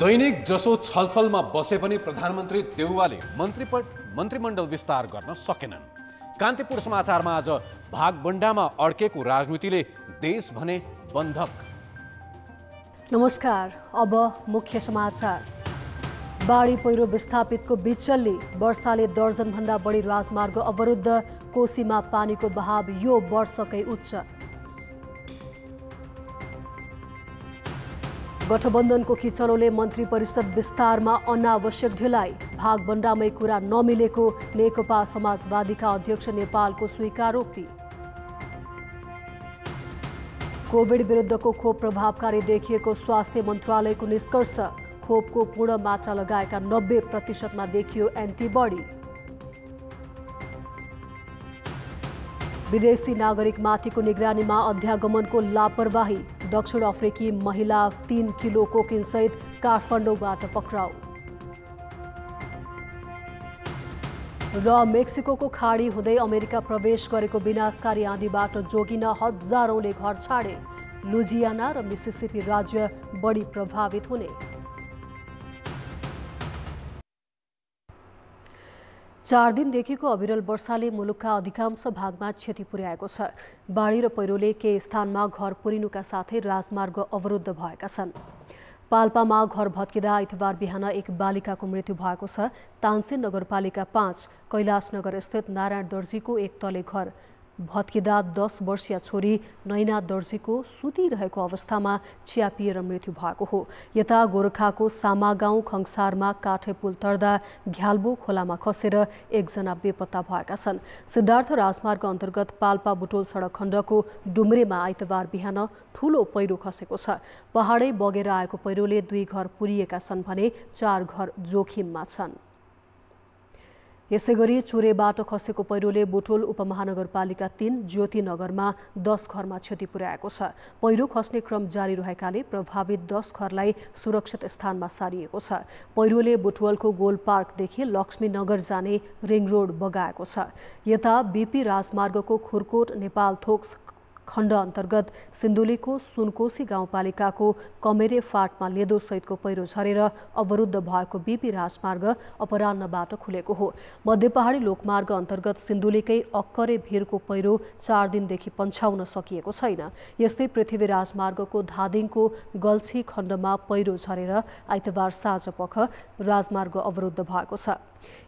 दैनिक जसो छलफलमा बसे पनि प्रधानमन्त्री देउवाले मन्त्रीमण्डल विस्तार गर्न सकेनन्। कान्तिपुर समाचारमा आज भागबण्डामा अड्केको राजनीतिले देश भने बन्धक। नमस्कार, अब मुख्य समाचार। बाढी पहिरो विस्थापितको बिचल्ली, वर्षाले दर्जनभन्दा बढी राजमार्ग अवरुद्ध, कोसीमा पानीको बहाव यो वर्षकै उच्च। गठबन्धनको खिचलोले मन्त्री परिषद विस्तारमा अनावश्यक ढिलाइ, भागबण्डामै कुरा नमिलेको नेकपा समाजवादीका अध्यक्ष नेपालको स्वीकारोक्ति। कोभिड विरुद्धको खोप प्रभावकारी देखिएको स्वास्थ्य मन्त्रालयको निष्कर्ष, खोपको पूर्ण मात्रा लगाएका 90%मा देखियो एन्टिबडी। विदेशी नागरिकमाथिको निगरानीमा अध्यागमनको लापरवाही, दक्षिण अफ्रिकी महिला 3 किलो कोकिनसहित काठमाडौँबाट पक्राउ। र मेक्सिकोको खाडी हुँदै अमेरिका प्रवेश गरेको विनाशकारी आँधीबाट जोगिन हजारौंले घर छाडे, लुजियाना र मिसिसिपी राज्य बढी प्रभावित हुने। 4 दिनदेखिको अविरल वर्षाले मुलुकका अधिकांश भागमा क्षति पुर्याएको छ। बाढी र पहिरोले केही स्थानमा घर पुरिनुका साथै राजमार्ग अवरुद्ध भएका छन्। पाल्पामा घर भत्किँदा आइतबार बिहान एक बालिकाको मृत्यु भएको छ। तानसेन नगरपालिका 5 कैलाशनगर स्थित नारायण दर्जीको एक तले घर भत्किँदा 10 वर्षीय छोरी नैना दर्जीको सुतिरहेको अवस्थामा च्यापिएर मृत्यु भएको हो। यता गोरखाको सामा गाउँ खङसारमा काठे पुल तर्दा घ्याल्बो खोलामा खसेर एकजना बेपत्ता भएका छन्। सिद्धार्थ राजमार्ग अन्तर्गत पाल्पा बुटोल सडक खण्डको डुम्रेमा आइतबार बिहान ठूलो पहिरो खसेको छ। पहाडै बगेर आएको पहिरोले 2 घर पुरिएका छन् भने 4 घर जोखिममा छन्। यसैगरी चुरेबाट खसेको पहिरोले बुटोल उपमहानगरपालिका 3 ज्योतिनगरमा 10 घरमा क्षति पुर्याएको छ। पहिरो खस्ने क्रम जारी रहेकाले प्रभावित 10 घरलाई सुरक्षित स्थानमा सारिएको छ। पहिरोले बुटवलको गोल पार्कदेखि लक्ष्मीनगर जाने रिङ रोड बगाएको छ। यता बीपी राजमार्गको खुरकोट नेपाल थोक खण्ड अन्तर्गत सिन्धुलीको सुनकोशी गाउँपालिकाको कमेरे फाटमा लेदो सहितको पहिरो झरेर अवरुद्ध भएको बीपी राजमार्ग अपराह्नबाट खुलेको हो। मध्य पहाडी लोकमार्ग अन्तर्गत सिन्धुलीकै अक्करे भिरको पहिरो 4 दिनदेखि पन्छाउन सकिएको छैन। यस्तै पृथ्वी राजमार्गको धादिङको गल्छी खण्डमा पहिरो झरेर आइतबार साँझपख राजमार्ग अवरुद्ध भएको छ।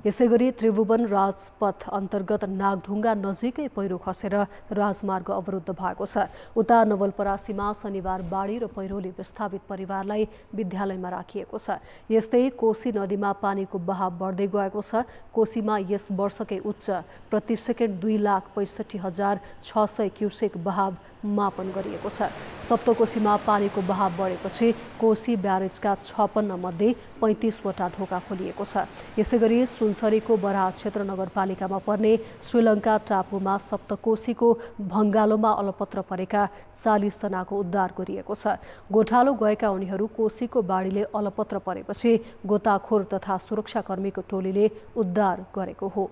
यसैगरी त्रिभुवन राजपथ अन्तर्गत नागढुङ्गा नजिकै पहिरो खसेर राजमार्ग अवरुद्ध भएको छ। उता नवलपरासीमा शनिबार बाढी र पहिरोले विस्थापित परिवारलाई विद्यालयमा राखिएको छ। यस्तै कोशी नदीमा पानीको बहाव बढ्दै गएको छ। कोशीमा यस वर्षकै उच्च, प्रति सेकेन्ड 2,65,600 क्युसेक बहाव मापन गरिएको छ। सप्तकोशीमा पानीको बहाव बढेपछि कोशी ब्यारेजका 56 मध्ये 35 वटा ढोका खोलिएको छ। यसैगरी सुनसरीको बराह क्षेत्र नगरपालिकामा पर्ने श्रीलङ्का टापुमा सप्तकोशीको भङ्गालोमा अलपत्र परेका 40 जनाको उद्धार गरिएको छ। गोठालो गएका उनीहरू कोशीको बाढीले अलपत्र परेपछि गोताखोर तथा सुरक्षाकर्मीको टोलीले उद्धार गरेको हो।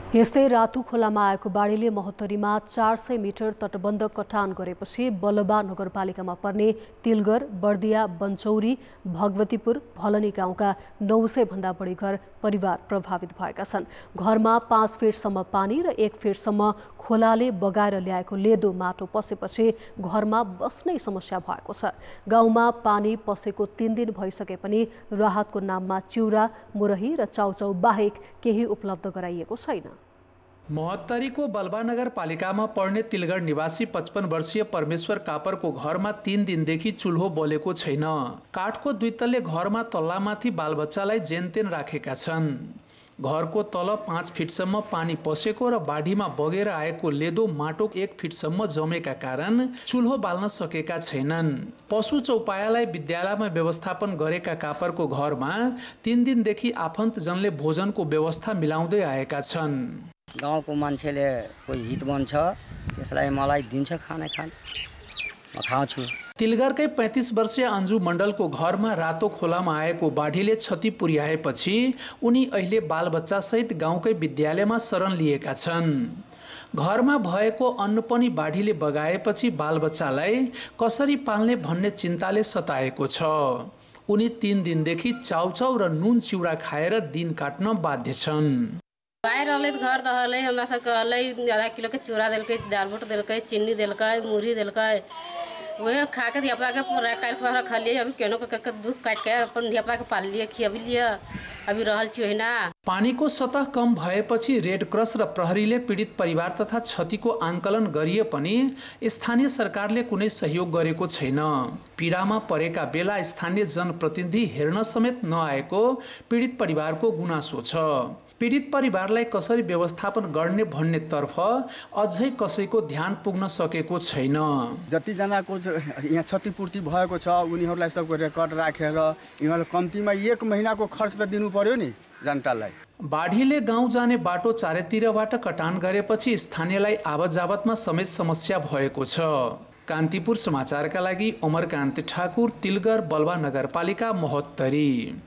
यस्तै रातु खोलामा आएको बाढीले महोत्तरीमा 400 मिटर तटबन्ध कटान गरेपछि बलबा नगरपालिकामा पर्ने तिलगर, बर्दिया, बन्चौरी, भगवतीपुर, भलनी गाउँका 900 भन्दा बढी घर परिवार प्रभावित भएका छन्। घरमा 5 फिटसम्म पानी र 1 फिटसम्म खोलाले बगाएर ल्याएको लेदो माटो पसेपछि घरमा बस्नै समस्या भएको छ। गाउँमा पानी पसेको 3 दिन भइसके पनि राहतको नाममा चिउरा, मुरही र चाउचाउ बाहेक केही उपलब्ध गराइएको छैन। महोत्तरीको बलबा नगरपालिकामा पर्ने तिलगढ निवासी 55 वर्षीय परमेश्वर कापरको घरमा 3 दिनदेखि चुल्हो बलेको छैन। काठको 2 तल्ले घरमा तल्लामाथि बालबच्चालाई जेनतेन राखेका छन्। घरको तल 5 फिटसम्म पानी पसेको र बाढीमा बगेर आएको लेदो माटो 1 फिटसम्म जमेका कारण चुल्हो बाल्न सकेका छैनन्। पशु चौपायालाई विद्यालयमा व्यवस्थापन गरेका कापरको घरमा 3 दिनदेखि आफन्तजनले भोजनको व्यवस्था मिलाउँदै आएका छन्। गाउँको मान्छेले कोही हित बन्छ त्यसलाई मलाई दिन्छ खाना म खाउँछु। तिलगरकै 35 वर्षीय अन्जु मण्डलको घरमा रातो खोलामा आएको बाढीले क्षति पुर्याएपछि उनी अहिले बालबच्चासहित गाउँकै विद्यालयमा शरण लिएका छन्। घरमा भएको अन्न पनि बाढीले बगाएपछि बालबच्चालाई कसरी पाल्ने भन्ने चिन्ताले सताएको छ। उनी 3 दिनदेखि चाउचाउ र नुन चिउरा खाएर दिन काट्न बाध्य छन्। बाहर रहले घर रहले हमरा सबके रहले आधा किलो के चूड़ा देलकै, दाल बोट देलकै, चीनी देलकै, मुरही देलकै, वह खा के धियापुता के काल पर खा लिए। अभी केनो के दुख काट के अपन धियापुता के पाल लिए, खियाबी लिए, अभी रहल छी हैन। पानीको सतह कम भएपछि रेड क्रस र प्रहरीले पीडित परिवार तथा क्षतिको आंकलन गरिए पनि स्थानीय सरकारले कुनै सहयोग गरेको छैन। पीडामा परेका बेला स्थानीय जनप्रतिनिधि हेर्न समेत नआएको पीडित परिवारको गुनासो छ। पीडित परिवारलाई कसरी व्यवस्थापन गर्ने भन्ने तर्फ अझै कसैको ध्यान पुग्न सकेको छैन। जतिजनाको यहाँ क्षतिपूर्ति भएको छ उनीहरूलाई सबको रेकर्ड राखेर यिनीहरूले कम्तीमा 1 महिनाको खर्च त दिनु पर्यो नि जनतालाई। बाढीले गाउँ जाने बाटो चारैतिरबाट कटान गरेपछि स्थानीयलाई आवत जावतमा समेत समस्या भएको छ। कान्तिपुर समाचारका लागि अमरकान्त ठाकुर, तिलगर, बलवा नगरपालिका, महोत्तरी।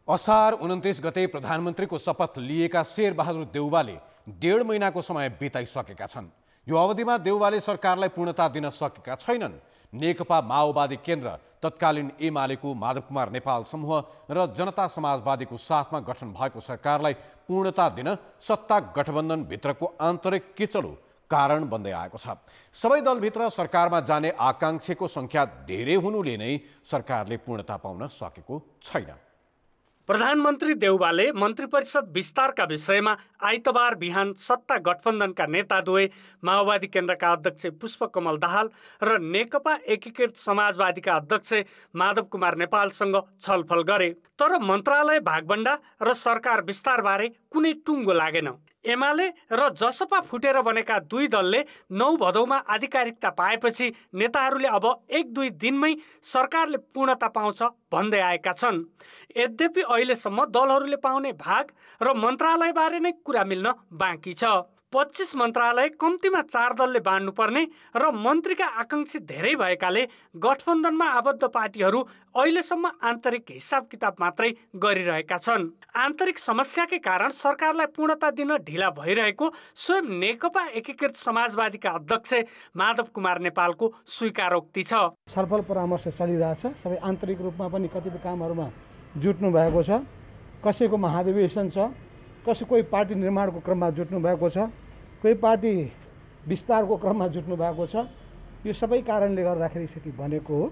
असार 29 गते प्रधानमन्त्रीको शपथ लिएका शेरबहादुर देउवाले 1.5 महिनाको समय बिताइसकेका छन्। यो अवधिमा देउवाले सरकारलाई पूर्णता दिन सकेका छैनन्। नेकपा माओवादी केन्द्र, तत्कालीन एमालेको माधव कुमार नेपाल समूह र जनता समाजवादीको साथमा गठन भएको सरकारलाई पूर्णता दिन सत्ता गठबन्धन भित्रको आन्तरिक किचलो कारण बन्दै आएको छ। सबै दलभित्र सरकारमा जाने आकांक्षीको संख्या धेरै हुनुले नै सरकारले पूर्णता पाउन सकेको छैन। प्रधानमन्त्री देउवाले मन्त्री परिषद विस्तारका विषयमा आइतबार बिहान सत्ता गठबन्धनका नेताद्वय माओवादी केन्द्रका अध्यक्ष पुष्पकमल दाहाल र नेकपा एकीकृत समाजवादीका अध्यक्ष माधव कुमार नेपालसँग छलफल गरे। तर मन्त्रालय भागबण्डा र सरकार विस्तारबारे कुनै टुङ्गो लागेन। एमाले र जसपा फुटेर बनेका दुई दलले 9 भदौमा आधिकारिकता पाएपछि नेताहरूले अब 1-2 दिनमै सरकारले पूर्णता पाउँछ भन्दै आएका छन्। यद्यपि अहिलेसम्म दलहरूले पाउने भाग र मन्त्रालयबारे नै कुरा मिल्न बाँकी छ। 25 मन्त्रालय कम्तीमा 4 दलले बाँड्नुपर्ने र मन्त्रीका आकांक्षी धेरै भएकाले गठबन्धनमा आबद्ध पार्टीहरू अहिलेसम्म आन्तरिक हिसाब किताब मात्रै गरिरहेका छन्। आन्तरिक समस्याकै कारण सरकारलाई पूर्णता दिन ढिला भइरहेको स्वयं नेकपा एकीकृत समाजवादीका अध्यक्ष माधव कुमार नेपालको स्वीकारोक्ति छ। छलफल परामर्श चलिरहेछ। सबै आन्तरिक रूपमा पनि कतिपय कामहरूमा जुट्नु भएको छ। कसैको महाधिवेशन छ, कोही पार्टी निर्माणको क्रममा जुट्नु भएको छ, कोही पार्टी विस्तारको क्रममा जुट्नु भएको छ। यो सबै कारणले गर्दाखेरि स्थिति बनेको हो।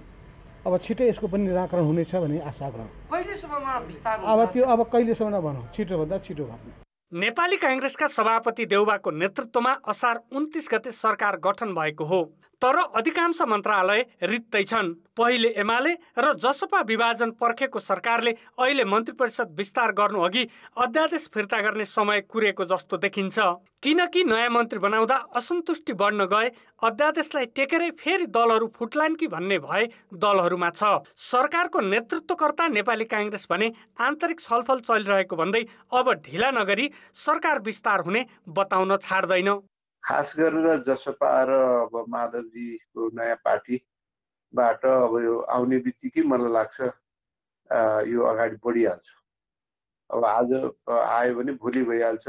अब छिटै यसको पनि निराकरण हुनेछ भन्ने आशा गरौँ। कहिलेसम्ममा विस्तार अब कहिलेसम्म नभनौँ, छिटोभन्दा छिटो गर्नु। नेपाली कांग्रेसका सभापति देउवाको नेतृत्वमा असार 29 गते सरकार गठन भएको हो। तर अधिकांश मन्त्रालय रित्तै छन्। पहिले एमाले र जसपा विभाजन पर्खेको सरकारले अहिले मन्त्री परिषद विस्तार गर्नु अघि अध्यादेश फिर्ता गर्ने समय कुरेको जस्तो देखिन्छ। किनकि नयाँ मन्त्री बनाउँदा असन्तुष्टि बढ्न गए अध्यादेशलाई टेकेरै फेरि दलहरू फुट्लान् कि भन्ने भए दलहरूमा छ। सरकारको नेतृत्वकर्ता नेपाली कांग्रेस भने आन्तरिक छलफल चलिरहेको भन्दै अब ढिला नगरी सरकार विस्तार हुने बताउन छाड्दैन। खास गरेर जसपा र अब माधवजीको नयाँ पार्टीबाट अब यो आउने बित्तिकै मलाई लाग्छ यो अगाडि बढिहाल्छ। अब आज आयो भने भोलि भइहाल्छ।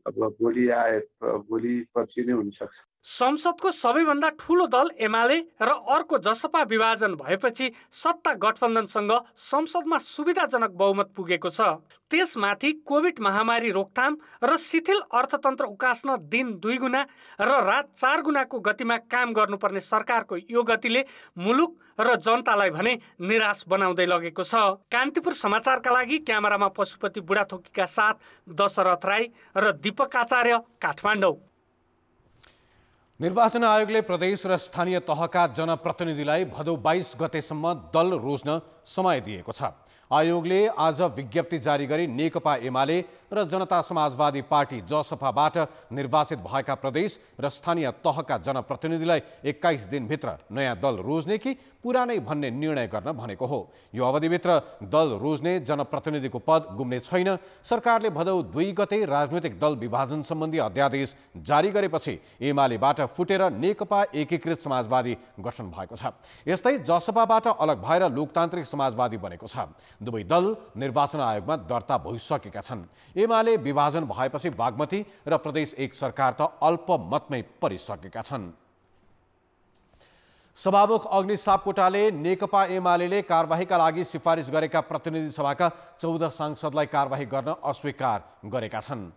अब भोलि पछि नै हुनसक्छ। संसदको सबैभन्दा ठूलो दल एमाले र अर्को जसपा विभाजन भएपछि सत्ता गठबन्धनसँग संसदमा सुविधाजनक बहुमत पुगेको छ। त्यसमाथि कोभिड महामारी रोकथाम र शिथिल अर्थतन्त्र उकास्न दिन 2 गुणा र रात 4 गुणाको गतिमा काम गर्नुपर्ने सरकारको यो गतिले मुलुक र जनतालाई भने निराश बनाउँदै लगेको छ। कान्तिपुर समाचारका लागि क्यामेरामा पशुपति बुढाथोकीका साथ दशरथ राई र दीपक आचार्य, काठमाडौँ। निर्वाचन आयोगले प्रदेश र स्थानीय तहका जनप्रतिनिधिलाई भदौ 22 गतेसम्म दल रोज्न समय दिएको छ। आयोगले आज विज्ञप्ति जारी गरी नेकपा एमाले र जनता समाजवादी पार्टी जसपाबाट निर्वाचित भएका प्रदेश र स्थानीय तहका जनप्रतिनिधिलाई 21 दिनभित्र नयाँ दल रोज्ने कि पुरानै भन्ने निर्णय गर्न भनेको हो। यो अवधिभित्र दल रोज्ने जनप्रतिनिधिको पद गुम्ने छैन। सरकारले भदौ 2 गते राजनैतिक दल विभाजन सम्बन्धी अध्यादेश जारी गरेपछि एमालेबाट फुटेर नेकपा एकीकृत समाजवादी गठन भएको छ। यस्तै जसपाबाट अलग भएर लोकतान्त्रिक समाजवादी बनेको छ। दुवै दल निर्वाचन आयोगमा दर्ता भइसकेका छन्। एमाले विभाजन भएपछि बागमती र प्रदेश 1 सरकार त अल्पमतमै परिसकेका छन्। सभामुख अग्नि सापकोटाले नेकपा एमाले कारबाहीका लागि सिफारिस गरेका प्रतिनिधि सभाका 14 सांसदलाई कारबाही गर्न अस्वीकार गरेका छन्।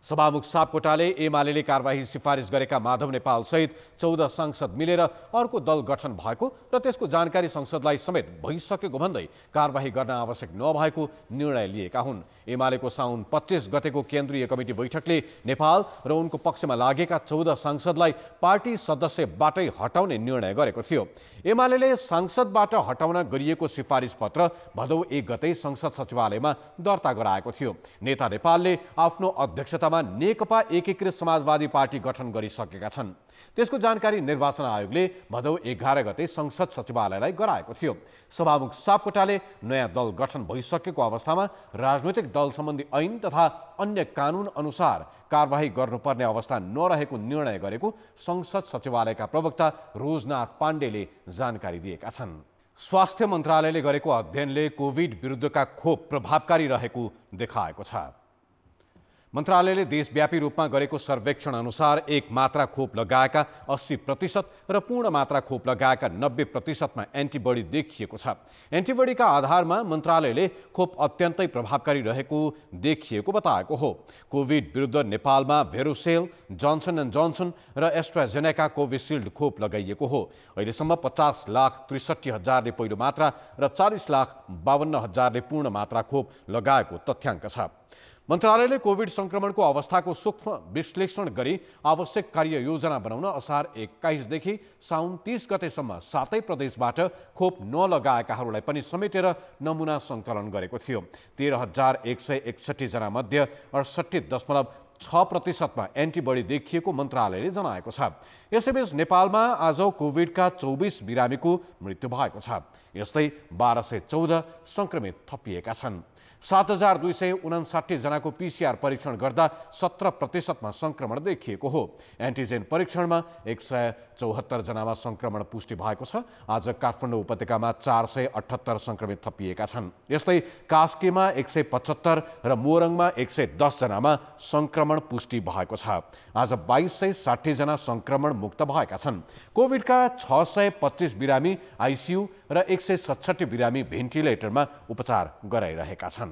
सभामुख सापकोटाले एमाले कारबाही सिफारिस गरेका माधव नेपाल सहित 14 सांसद मिलेर अर्को दल गठन भएको र त्यसको जानकारी संसदलाई समेत भइसकेको भन्दै कारबाही गर्न आवश्यक नभएको निर्णय लिएका हुन्। एमालेको साउन 25 गतेको केन्द्रीय कमिटी बैठकले नेपाल र उनको पक्षमा लागेका 14 सांसदलाई पार्टी सदस्यबाटै हटाउने निर्णय गरेको थियो। एमाले सांसदबाट हटाउन गरिएको सिफारिस पत्र भदौ 1 गते संसद सचिवालयमा दर्ता गराएको थियो। नेता नेपालले आफ्नो अध्यक्षतामा नेकपा एकीकृत समाजवादी पार्टी गठन गरिसकेका छन्। त्यसको जानकारी निर्वाचन आयोगले भदौ 11 गते संसद सचिवालयलाई गराएको थियो। सभामुख सापकोटाले नयाँ दल गठन भइसकेको अवस्थामा राजनैतिक दल सम्बन्धी ऐन तथा अन्य कानुन अनुसार कारबाही गर्नुपर्ने अवस्था नरहेको निर्णय गरेको संसद सचिवालयका प्रवक्ता रोजनाथ पाण्डेले जानकारी दिएका छन्। स्वास्थ्य मन्त्रालयले गरेको अध्ययनले कोभिड विरुद्धका खोप प्रभावकारी रहेको देखाएको छ। मन्त्रालयले देशव्यापी रूपमा गरेको सर्वेक्षण अनुसार 1 मात्रा खोप लगाएका 80% र पूर्ण मात्रा खोप लगाएका 90%मा एन्टिबडी देखिएको छ। एन्टिबडीका आधारमा मन्त्रालयले खोप अत्यन्तै प्रभावकारी रहेको देखिएको बताएको हो। कोभिड विरुद्ध नेपालमा भेरोसेल, जोन्सन एन्ड जोन्सन र एस्ट्राजेनेका कोभिसिल्ड खोप लगाइएको हो। अहिलेसम्म 50,63,000ले पहिलो मात्रा र 40,52,000ले पूर्ण मात्रा खोप लगाएको तथ्याङ्क छ। मन्त्रालयले कोभिड संक्रमणको अवस्थाको सूक्ष्म विश्लेषण गरी आवश्यक कार्ययोजना बनाउन असार 21 देखि साउन 30 गतेसम्म 7 प्रदेशबाट खोप नलगाएकाहरूलाई पनि समेटेर नमुना सङ्कलन गरेको थियो। 13,161 जना मध्ये 68.6%मा एन्टिबडी देखिएको मन्त्रालयले जनाएको छ। यसैबीच नेपालमा आज कोभिडका 24 बिरामीको मृत्यु भएको छ। यस्तै 1214 संक्रमित थपिएका छन्। 7,259 जनाको पीसीआर परीक्षण गर्दा 17%मा संक्रमण देखिएको हो। एन्टिजेन परीक्षणमा 174 जनामा संक्रमण पुष्टि भएको छ। आज काठमाडौँ उपत्यकामा 478 संक्रमित थपिएका छन्। यस्तै कास्कीमा 175 र मोरङमा 110 जनामा संक्रमण पुष्टि भएको छ। आज 2260 जना संक्रमण मुक्त भएका छन्। कोभिडका 625 बिरामी आइसियु र 167 बिरामी भेन्टिलेटरमा उपचार गराइरहेका छन्।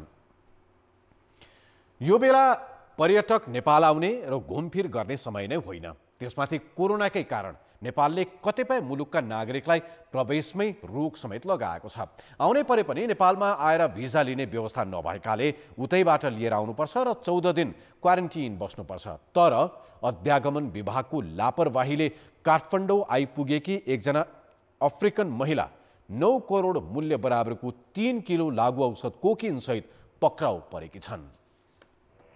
यो बेला पर्यटक नेपाल आउने र घुमफिर गर्ने समय नै होइन। त्यसमाथि कोरोनाकै कारण नेपालले कतिपय मुलुकका नागरिकलाई प्रवेशमै रोक समेत लगाएको छ। आउनै परे पनि नेपालमा आएर भिजा लिने व्यवस्था नभएकाले उतैबाट लिएर आउनुपर्छ र 14 दिन क्वारेन्टिन बस्नुपर्छ। तर अध्यागमन विभागको लापरवाहीले काठमाडौँ आइपुगेकी एकजना अफ्रिकन महिला 9 करोड मूल्य बराबरको 3 किलो लागु औषध कोकिन सहित पक्राउ परेकी छन्।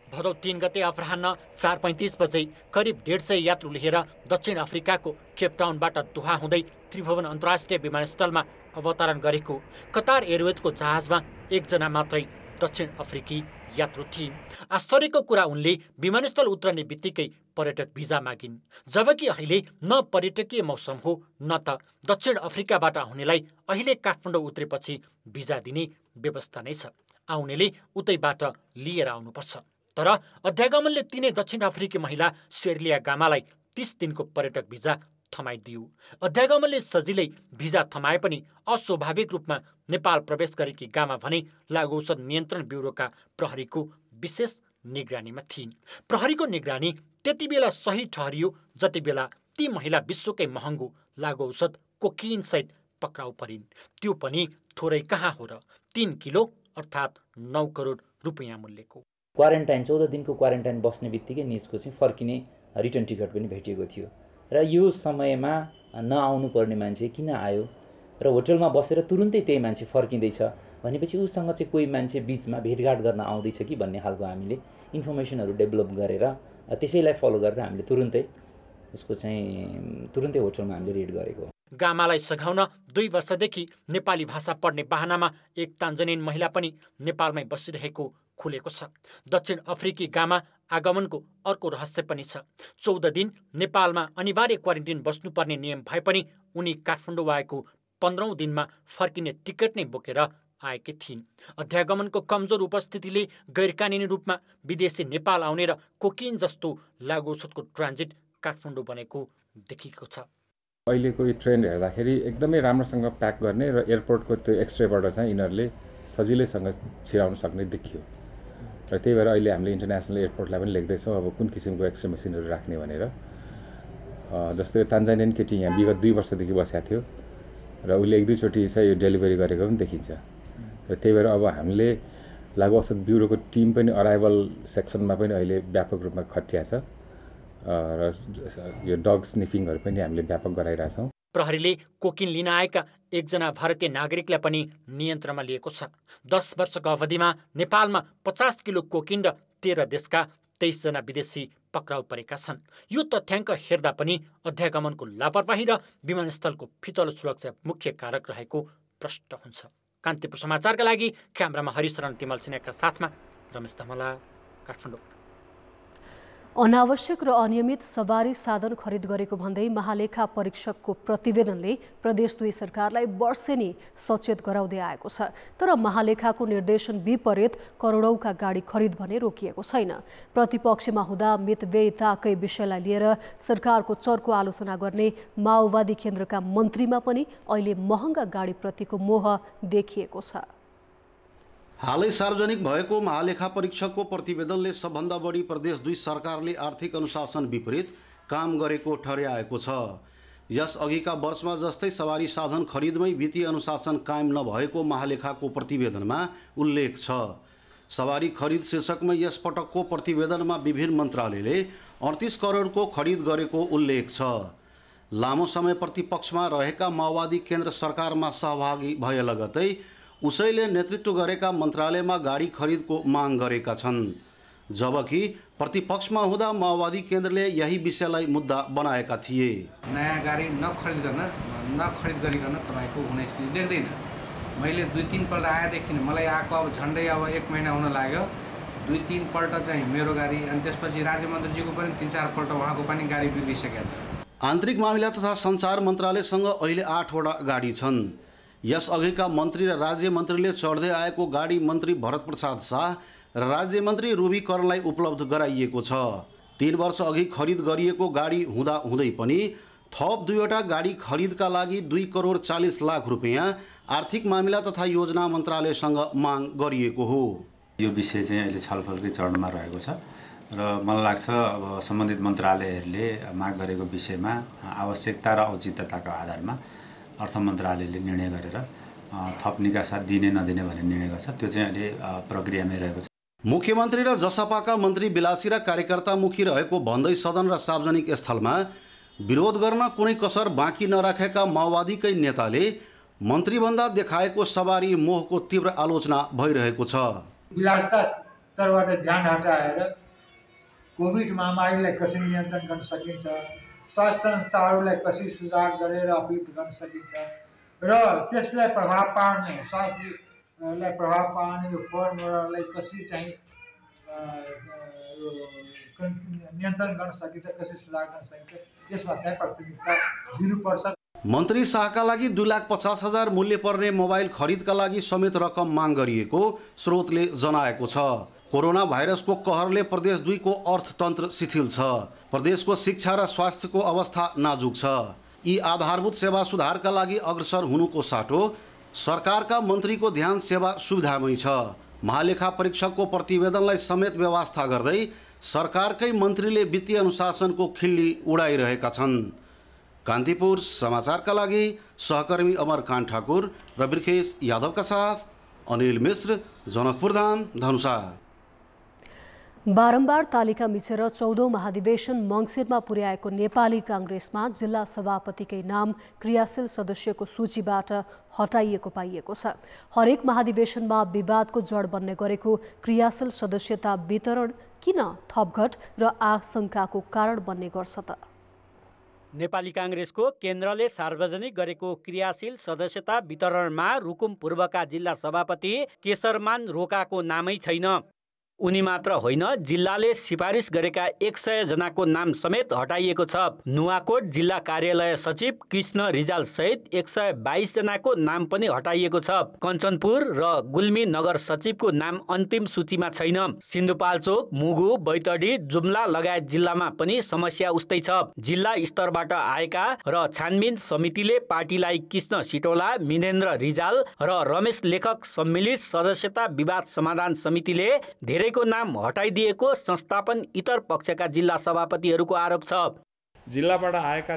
भदौ 3 गते अपराह्न 4:35 बजे करिब 150 यात्रु लिएर दक्षिण अफ्रिकाको केपटाउनबाट दोहा हुँदै त्रिभुवन अन्तर्राष्ट्रिय विमानस्थलमा अवतरण गरेको कतार एयरवेजको जहाजमा एकजना मात्रै दक्षिण अफ्रिकी यात्रु थिइन्। आश्चर्यको कुरा उनले विमानस्थल उत्रने बित्तिकै पर्यटक भिजा मागिन्, जबकि अहिले न पर्यटकीय मौसम हो न त दक्षिण अफ्रिकाबाट आउनेलाई अहिले काठमाडौँ उत्रेपछि भिजा दिने व्यवस्था नै छ। आउनेले उतैबाट लिएर आउनुपर्छ। तर अध्यागमनले तिनै दक्षिण अफ्रिकी महिला शेर्लिया गामालाई 30 दिनको पर्यटक भिजा थमाइदियो। अध्यागमनले सजिलै भिजा थमाए पनि अस्वाभाविक रूपमा नेपाल प्रवेश गरेकी गामा भने लागु औषध नियन्त्रण ब्युरोका प्रहरीको विशेष निगरानीमा थिइन्। प्रहरीको निगरानी त्यति बेला सही ठहरियो जति बेला ती महिला विश्वकै महँगो लागु औषध कोकिन सहित पक्राउ परिन्। त्यो पनि थोरै कहाँ हो र 3 किलो अर्थात् 9 करोड रुपियाँ मूल्यको। क्वारेन्टाइन 14 दिनको क्वारेन्टाइन बस्ने बित्तिकै निजको चाहिँ फर्किने रिटर्न टिकट पनि भेटिएको थियो र यो समयमा नआउनु पर्ने मान्छे किन आयो र होटलमा बसेर तुरुन्तै त्यही मान्छे फर्किँदैछ भनेपछि उसँग चाहिँ कोही मान्छे बिचमा भेटघाट गर्न आउँदैछ कि भन्ने खालको हामीले इन्फर्मेसनहरू डेभलप गरेर त्यसैलाई फलो गरेर हामीले तुरुन्तै होटलमा हामीले रेड गरेको हो। गामालाई सघाउन 2 वर्षदेखि नेपाली भाषा पढ्ने बहानामा एक तान्जानियन महिला पनि नेपालमै बसिरहेको खुलेको छ। दक्षिण अफ्रिकी गामा आगमनको अर्को रहस्य पनि छ। 14 दिन नेपालमा अनिवार्य क्वारेन्टिन बस्नुपर्ने नियम भए पनि उनी काठमाडौँ आएको 15औं दिनमा फर्किने टिकट नै बोकेर आएकी थिइन्। अध्यागमनको कमजोर उपस्थितिले गैरकानुनी रूपमा विदेशी नेपाल आउने र कोकिन जस्तो लागु औषधको ट्रान्जिट काठमाडौँ बनेको देखिएको छ। अहिलेको यो ट्रेन्ड हेर्दाखेरि एकदमै राम्रोसँग प्याक गर्ने र एयरपोर्टको त्यो एक्सरेबाट चाहिँ यिनीहरूले सजिलैसँग छिराउन सक्ने देखियो र त्यही भएर अहिले हामीले इन्टरनेसनल एयरपोर्टलाई पनि लेख्दैछौँ अब कुन किसिमको एक्सरे मेसिनहरू राख्ने भनेर। जस्तै तान्जानियन केटी यहाँ विगत 2 वर्षदेखि बसेको थियो र उसले 1-2 चोटि चाहिँ यो डेलिभरी गरेको पनि देखिन्छ र त्यही भएर अब हामीले लागु औषध ब्युरोको टिम पनि अराइभल सेक्सनमा पनि अहिले व्यापक रूपमा खटिया छ र यो डग स्निफिङहरू पनि हामीले व्यापक गराइरहेछौँ। प्रहरीले कोकिन लिन आएका एकजना भारतीय नागरिकलाई पनि नियन्त्रणमा लिएको छ। 10 वर्षको अवधिमा नेपालमा 50 किलो कोकिन र 13 देशका 23 जना विदेशी पक्राउ परेका छन्। यो तथ्याङ्क हेर्दा पनि अध्यागमनको लापरवाही र विमानस्थलको फितलो सुरक्षा मुख्य कारक रहेको प्रष्ट हुन्छ। कान्तिपुर समाचारका लागि क्यामेरामा हरिशरण तिमल सिन्हाका साथमा रमेश धमला, काठमाडौँ। अनावश्यक र अनियमित सवारी साधन खरिद गरेको भन्दै महालेखा परीक्षकको प्रतिवेदनले प्रदेश 2 सरकारलाई वर्षेनी सचेत गराउँदै आएको छ। तर महालेखाको निर्देशन विपरीत करोडौंका गाडी खरिद भने रोकिएको छैन। प्रतिपक्षमा हुँदा मितव्ययिताकै विषयलाई लिएर सरकारको चर्को आलोचना गर्ने माओवादी केन्द्रका मन्त्रीमा पनि अहिले महँगा गाडीप्रतिको मोह देखिएको छ। हालै सार्वजनिक भएको महालेखा परीक्षकको प्रतिवेदनले सबभन्दा बढी प्रदेश 2 सरकारले आर्थिक अनुशासन विपरीत काम गरेको ठहर्याएको छ। यस अघिका वर्षमा जस्तै सवारी साधन खरिदमै वित्तीय अनुशासन कायम नभएको महालेखाको प्रतिवेदनमा उल्लेख छ। सवारी खरिद शीर्षकमा यस पटकको प्रतिवेदनमा विभिन्न मन्त्रालयले 38 करोडको खरिद गरेको उल्लेख छ। लामो समय प्रतिपक्षमा रहेका माओवादी केन्द्र सरकारमा सहभागी भए लगतै उसैले नेतृत्व गरेका मन्त्रालयमा गाडी खरिदको माग गरेका छन्, जबकि प्रतिपक्षमा हुँदा माओवादी केन्द्रले यही विषयलाई मुद्दा बनाएका थिए। नयाँ गाडी नखरिद गरिकन तपाईँको हुने स्थिति देख्दैन। मैले 2-3 पल्ट आएदेखि मलाई आएको अब झन्डै अब 1 महिना हुन लाग्यो। 2-3 पल्ट चाहिँ मेरो गाडी अनि त्यसपछि राज्य मन्त्रीजीको पनि 3-4 पल्ट उहाँको पनि गाडी बिग्रिसकेको छ। आन्तरिक मामिला तथा सञ्चार मन्त्रालयसँग अहिले 8 वटा गाडी छन्। यस अघिका मन्त्री र राज्य मन्त्रीले चढ्दै आएको गाडी मन्त्री भरत प्रसाद शाह र राज्य मन्त्री रुबी कर्णलाई उपलब्ध गराइएको छ। 3 वर्ष अघि खरिद गरिएको गाडी हुँदा हुँदै पनि थप 2 वटा गाडी खरिदका लागि 2 करोड 40 लाख रुपियाँ आर्थिक मामिला तथा योजना मन्त्रालयसँग माग गरिएको हो। यो विषय चाहिँ अहिले छलफलकै चरणमा रहेको छ र मलाई लाग्छ अब सम्बन्धित मन्त्रालयहरूले माग गरेको विषयमा आवश्यकता र औचित्यताको आधारमा अर्थ मन्त्रालयले निर्णय गरेर थप निकासा दिने नदिने भन्ने निर्णय गर्छ। त्यो चाहिँ अहिले प्रक्रियामै रहेको छ। मुख्यमन्त्री र जसपाका मन्त्री विलासी र कार्यकर्तामुखी रहेको भन्दै सदन र सार्वजनिक स्थलमा विरोध गर्न कुनै कसर बाँकी नराखेका माओवादीकै नेताले मन्त्रीभन्दा देखाएको सवारी मोहको तीव्र आलोचना भइरहेको छ। विलासताबाट ध्यान हटाएर कोभिड महामारीलाई कसरी नियन्त्रण गर्न सकिन्छ, स्वास्थ्य संस्थाहरूलाई कसरी सुधार गरेर अपलिफ्ट गर्न सकिन्छ र त्यसलाई प्रभाव पार्ने स्वास्थ्यलाई प्रभाव पार्ने यो फर्मुलालाई कसरी चाहिँ नियन्त्रण गर्न सकिन्छ, कसरी सुधार गर्न सकिन्छ, यसमा चाहिँ प्राथमिकता दिनुपर्छ। मन्त्री शाहका लागि 2,50,000 मूल्य पर्ने मोबाइल खरिदका लागि समेत रकम माग गरिएको स्रोतले जनाएको छ। कोरोना भाइरसको कहरले प्रदेश 2 को अर्थतन्त्र शिथिल छ। प्रदेशको शिक्षा र स्वास्थ्यको अवस्था नाजुक छ। यी आधारभूत सेवा सुधारका लागि अग्रसर हुनुको साटो सरकारका मन्त्रीको ध्यान सेवा सुविधामै छ। महालेखा परीक्षकको प्रतिवेदनलाई समेत व्यवस्था गर्दै सरकारकै मन्त्रीले वित्तीय अनुशासनको खिल्ली उडाइरहेका छन्। कान्तिपुर समाचारका लागि सहकर्मी अमरकान्त ठाकुर र बिर्खेश यादवका साथ अनिल मिश्र, जनकपुरधाम, धनुषा। बारम्बार तालिका मिचेर 14औं महाधिवेशन मङ्सिरमा पुर्याएको नेपाली काङ्ग्रेसमा जिल्ला सभापतिकै नाम क्रियाशील सदस्यको सूचीबाट हटाइएको पाइएको छ। हरेक महाधिवेशनमा विवादको जड बन्ने गरेको क्रियाशील सदस्यता वितरण किन थपघट र आशंकाको कारण बन्ने गर्छ त? नेपाली काङ्ग्रेसको केन्द्रले सार्वजनिक गरेको क्रियाशील सदस्यता वितरणमा रुकुम पूर्वका जिल्ला सभापति केशरमान रोकाको नामै छैन। उनी मात्र होइन, जिल्लाले सिफारिस गरेका 100 जनाको नाम समेत हटाइएको छ। नुवाकोट जिल्ला कार्यालय सचिव कृष्ण रिजाल सहित 122 जनाको नाम पनि हटाइएको छ। कञ्चनपुर र गुल्मी नगर सचिवको नाम अन्तिम सूचीमा छैन। सिन्धुपाल्चोक, मुगु, बैतडी, जुम्ला लगायत जिल्लामा पनि समस्या उस्तै छ। जिल्ला स्तरबाट आएका र छानबिन समितिले पार्टीलाई कृष्ण सिटोला, मिनेन्द्र रिजाल र रमेश लेखक सम्मिलित सदस्यता विवाद समाधान समितिले धेरैको नाम हटाइदिएको संस्थापन इतर पक्षका जिल्ला सभापतिहरूको आरोप छ। जिल्लाबाट आएका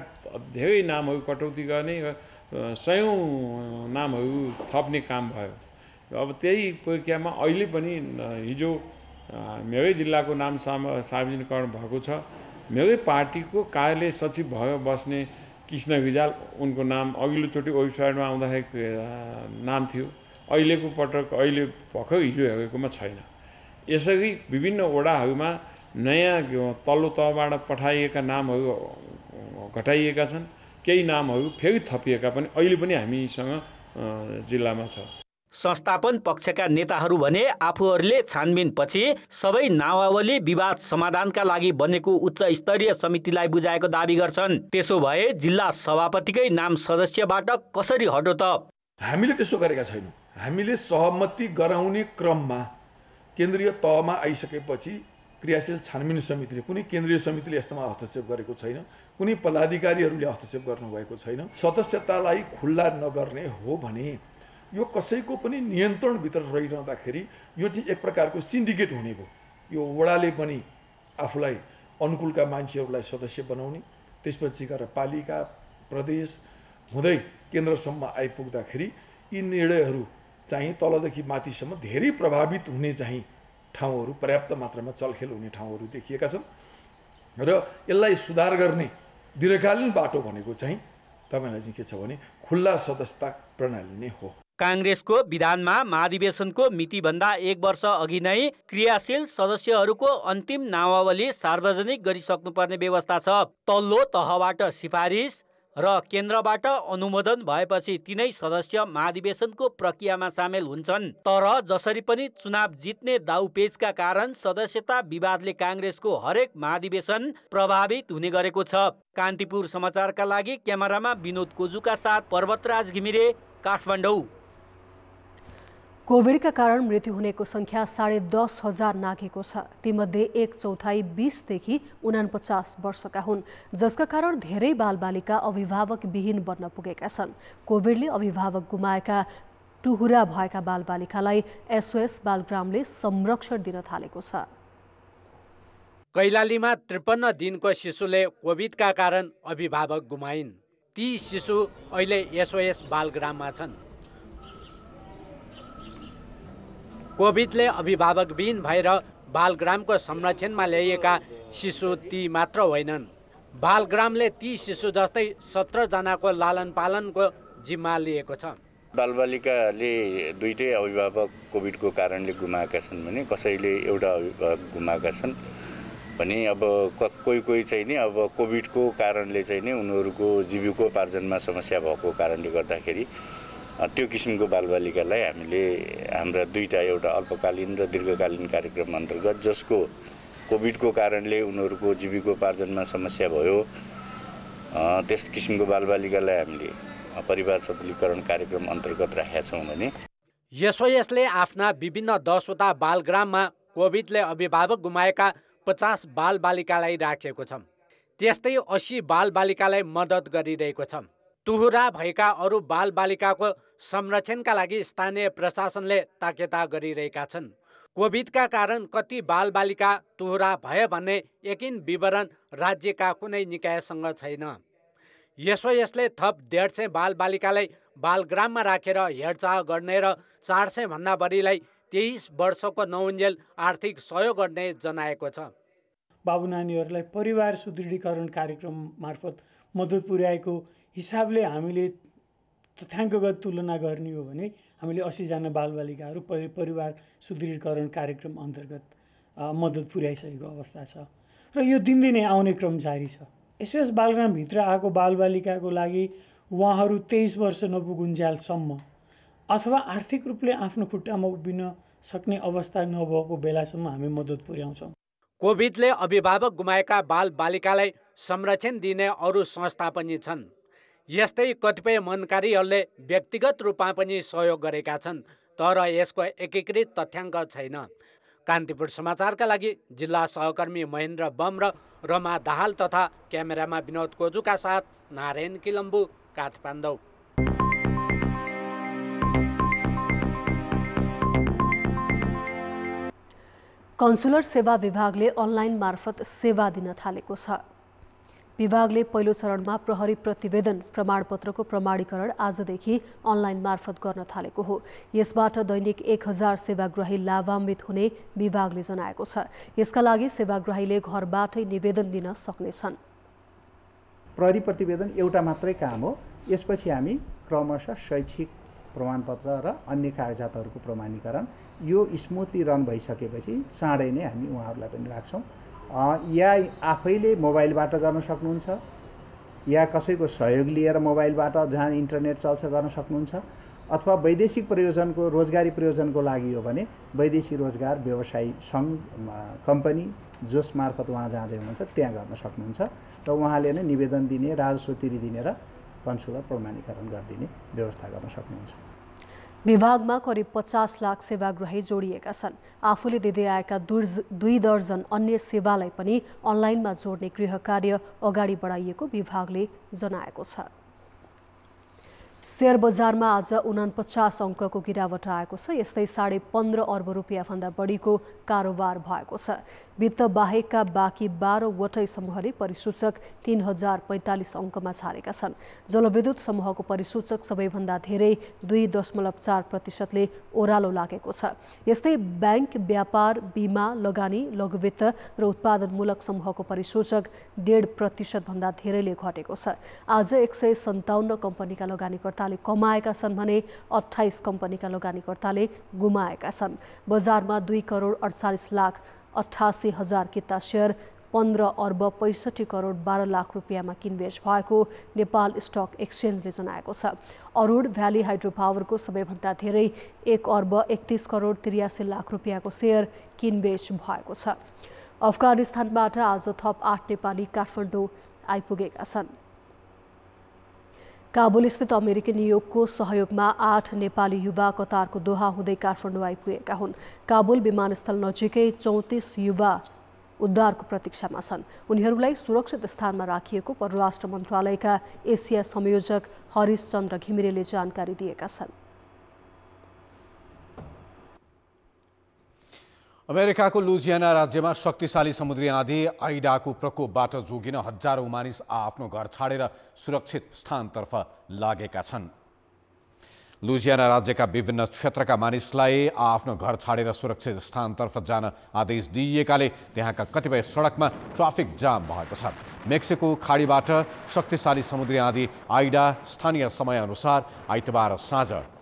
धेरै नामहरू कटौती गर्ने, 100 नामहरू थप्ने काम भयो। अब त्यही प्रक्रियामा अहिले पनि हिजो मेरै जिल्लाको नाम सार्वजनिकरण भएको छ। मेरै पार्टीको कार्यालय सचिव भयो बस्ने कृष्ण रिजाल, उनको नाम अघिल्लोचोटि वेबसाइटमा आउँदाखेरि नाम थियो। अहिलेको पटक अहिले भर्खर हिजो हेरेकोमा छैन। यसरी विभिन्न वडाहरूमा नयाँ तल्लो तहबाट पठाइएका नामहरू घटाइएका छन्। केही नामहरू फेरि थपिएका पनि अहिले पनि हामीसँग जिल्लामा छ। संस्थापन पक्षका नेताहरू भने आफूहरूले छानबिनपछि सबै नामावली विवाद समाधानका लागि बनेको उच्च स्तरीय समितिलाई बुझाएको दाबी गर्छन्। त्यसो भए जिल्ला सभापतिकै नाम सदस्यबाट कसरी हट्यो त? हामीले त्यसो गरेका छैनौँ। हामीले सहमति गराउने क्रममा केन्द्रीय तहमा आइसकेपछि क्रियाशील छानबिन समितिले, कुनै केन्द्रीय समितिले यस्तोमा हस्तक्षेप गरेको छैन, कुनै पदाधिकारीहरूले हस्तक्षेप गर्नुभएको छैन। सदस्यतालाई खुल्ला नगर्ने हो भने यो कसैको पनि नियन्त्रणभित्र रहिरहँदाखेरि यो चाहिँ एक प्रकारको सिन्डिकेट हुने भयो। यो वडाले पनि आफूलाई अनुकूलका मान्छेहरूलाई सदस्य बनाउने, त्यसपछि गएर पालिका, प्रदेश हुँदै केन्द्रसम्म आइपुग्दाखेरि यी निर्णयहरू चाहिँ तलदेखि माथिसम्म धेरै प्रभावित हुने चाहिँ ठाउँहरू, पर्याप्त मात्रामा चलखेल हुने ठाउँहरू देखिएका छन् र यसलाई सुधार गर्ने दीर्घकालीन बाटो भनेको चाहिँ तपाईँलाई चाहिँ के छ भने खुल्ला सदस्यता प्रणाली नै हो। काङ्ग्रेसको विधानमा महाधिवेशनको मितिभन्दा 1 वर्ष अघि नै क्रियाशील सदस्यहरूको अन्तिम नामावली सार्वजनिक गरिसक्नुपर्ने व्यवस्था छ। तल्लो तहबाट सिफारिस र केन्द्रबाट अनुमोदन भएपछि तिनै सदस्य महाधिवेशनको प्रक्रियामा सामेल हुन्छन्। तर जसरी पनि चुनाव जित्ने दाउपेचका कारण सदस्यता विवादले काङ्ग्रेसको हरेक महाधिवेशन प्रभावित हुने गरेको छ। कान्तिपुर समाचारका लागि क्यामेरामा विनोद कोजुका साथ पर्वतराज घिमिरे, काठमाडौँ। कोभिडका कारण मृत्यु हुनेको संख्या 10,500 नाघेको छ। तीमध्ये 1/4 20 देखि 49 वर्षका हुन्, जसका कारण धेरै बालबालिका अभिभावक विहीन बन्न पुगेका छन्। कोभिडले अभिभावक गुमाएका टुहुरा भएका बालबालिकालाई SOS बालग्रामले संरक्षण दिन थालेको छ। कैलालीमा 53 दिनको शिशुले कोभिडका कारण अभिभावक गुमाइन्। ती शिशु अहिले SOS बालग्राममा छन्। कोभिडले अभिभावकविहीन भएर बालग्रामको संरक्षणमा ल्याइएका शिशु ती मात्र होइनन्। बालग्रामले ती शिशु जस्तै 17 जनाको लालन पालनको जिम्मा लिएको छ। बालबालिकाले दुईटै अभिभावक कोभिडको कारणले गुमाएका छन् भने कसैले एउटा अभिभावक गुमाएका छन् भने अब कोही चाहिँ नि अब कोभिडको कारणले चाहिँ नि उनीहरूको जीविकोपार्जनमा समस्या भएको कारणले गर्दाखेरि त्यो किसिमको बालबालिकालाई हामीले हाम्रा दुईटा एउटा अल्पकालीन र दीर्घकालीन कार्यक्रम अन्तर्गत जसको कोभिडको कारणले उनीहरूको जीविकोपार्जनमा समस्या भयो त्यस किसिमको बालबालिकालाई हामीले परिवार सबलीकरण कार्यक्रम अन्तर्गत राखेका छौँ भने SOSले आफ्ना विभिन्न 10वटा बालग्राममा कोभिडले अभिभावक गुमाएका 50 बालबालिकालाई राखेको छ। त्यस्तै 80 बालबालिकालाई मद्दत गरिरहेको छ। टुहुरा भएका अरू बालबालिकाको संरक्षणका लागि स्थानीय प्रशासनले ताकेता गरिरहेका छन्। कोभिडका कारण कति बालबालिका टुहुरा भए भन्ने यकिन विवरण राज्यका कुनै निकायसँग छैन। SOSले थप 150 बालबालिकालाई बालग्राममा राखेर हेरचाह गर्ने र 400 भन्दा बढीलाई 23 वर्षको नउन्जेल आर्थिक सहयोग गर्ने जनाएको छ। बाबु नानीहरूलाई परिवार सुदृढीकरण कार्यक्रम मार्फत मद्दत पुर्याएको हिसाबले हामीले तथ्याङ्कगत तुलना गर्ने हो भने हामीले 80 जना बालबालिकाहरू परिवार सुदृढीकरण कार्यक्रम अन्तर्गत मद्दत पुर्याइसकेको अवस्था छ र यो दिनदिनै आउने क्रम जारी छ। एसओएस बालग्रामभित्र आएको बालबालिकाको लागि उहाँहरू 23 वर्ष नपुगुन्जेलसम्म अथवा आर्थिक रूपले आफ्नो खुट्टामा उभिन सक्ने अवस्था नभएको बेलासम्म हामी मद्दत पुर्याउँछौँ। कोभिडले अभिभावक गुमाएका बालबालिकालाई संरक्षण दिने अरू संस्था पनि छन्। यस्तै कतिपय मनकारीहरूले व्यक्तिगत रूपमा पनि सहयोग गरेका छन्, तर यसको एकीकृत तथ्याङ्क छैन। कान्तिपुर समाचारका लागि जिल्ला सहकर्मी महेन्द्र बम र रमा दाहाल तथा क्यामेरामा विनोद कोजुका साथ नारायण किलम्बु, काठमाडौँ। कन्सुलर सेवा विभागले अनलाइन मार्फत सेवा दिन थालेको छ। विभागले पहिलो चरणमा प्रहरी प्रतिवेदन प्रमाणपत्रको प्रमाणीकरण आजदेखि अनलाइन मार्फत गर्न थालेको हो। यसबाट दैनिक 1000 सेवाग्राही लाभान्वित हुने विभागले जनाएको छ। यसका लागि सेवाग्राहीले घरबाटै निवेदन दिन सक्नेछन्। प्रहरी प्रतिवेदन एउटा मात्रै काम हो। यसपछि हामी क्रमशः शैक्षिक प्रमाणपत्र र अन्य कागजातहरूको प्रमाणीकरण यो स्मुथली रन भइसकेपछि चाँडै नै हामी उहाँहरूलाई पनि राख्छौँ। या आफैले मोबाइलबाट गर्न सक्नुहुन्छ, या कसैको सहयोग लिएर मोबाइलबाट जहाँ इन्टरनेट चल्छ गर्न सक्नुहुन्छ, अथवा वैदेशिक प्रयोजनको रोजगारी प्रयोजनको लागि हो भने वैदेशिक रोजगार व्यवसायी सङ्घ कम्पनी जस मार्फत उहाँ जाँदै हुनुहुन्छ त्यहाँ गर्न सक्नुहुन्छ र उहाँले नै निवेदन दिने, राजस्व तिरिदिने र कन्सुलर प्रमाणीकरण गरिदिने व्यवस्था गर्न सक्नुहुन्छ। विभागमा करिब 50 लाख सेवाग्राही जोडिएका छन्। आफूले दिँदै आएका 2 दर्जन अन्य सेवालाई पनि अनलाइनमा जोड्ने गृह कार्य अगाडि बढाइएको विभागले जनाएको छ। शेयर बजारमा आज 49 अङ्कको गिरावट आएको छ। यस्तै 15.5 अर्ब रुपियाँभन्दा बढीको कारोबार भएको छ। वित्त बाहेकका बाँकी 12 वटै समूहले परिसूचक 3045 अङ्कमा छारेका छन्। जलविद्युत समूहको परिसूचक सबैभन्दा धेरै 2.4%ले ओह्रालो लागेको छ। यस्तै ब्याङ्क, व्यापार, बिमा, लगानी, लघुवित्त र उत्पादनमूलक समूहको परिसूचक 1.5% भन्दा धेरैले घटेको छ। आज 157 कम्पनीका लगानीकर्ताले कमाएका छन् भने 28 कम्पनीका लगानीकर्ताले गुमाएका छन्। बजारमा 2,48,88,000 किता सेयर 15 अर्ब 65 करोड 12 लाख रुपियाँमा किनबेच भएको नेपाल स्टक एक्सचेन्जले जनाएको छ। अरुण भ्याली हाइड्रो पावरको सबैभन्दा धेरै 1 अर्ब 31 करोड 83 लाख रुपियाँको सेयर किनबेच भएको छ। अफगानिस्तानबाट आज थप 8 नेपाली काठमाडौँ आइपुगेका छन्। काबुल स्थित अमेरिकी नियोगको सहयोगमा 8 नेपाली युवा कतारको दोहा हुँदै काठमाडौँ आइपुगेका हुन्। काबुल विमानस्थल नजिकै 34 युवा उद्धारको प्रतीक्षामा छन्। उनीहरूलाई सुरक्षित स्थानमा राखिएको परराष्ट्र मन्त्रालयका एसिया संयोजक हरिश चन्द्र घिमिरेले जानकारी दिएका छन्। अमेरिकाको लुजियाना राज्यमा शक्तिशाली समुद्री आँधी आइडाको प्रकोपबाट जोगिन हजारौं मानिस आफ्नो घर छाडेर सुरक्षित स्थानतर्फ लागेका छन्। लुजियाना राज्यका विभिन्न क्षेत्रका मानिसलाई आफ्नो घर छाडेर सुरक्षित स्थानतर्फ जान आदेश दिइएकाले त्यहाँका कतिपय सडकमा ट्राफिक जाम भएको छ। मेक्सिको खाडीबाट शक्तिशाली समुद्री आँधी आइडा स्थानीय समयअनुसार आइतबार साँझ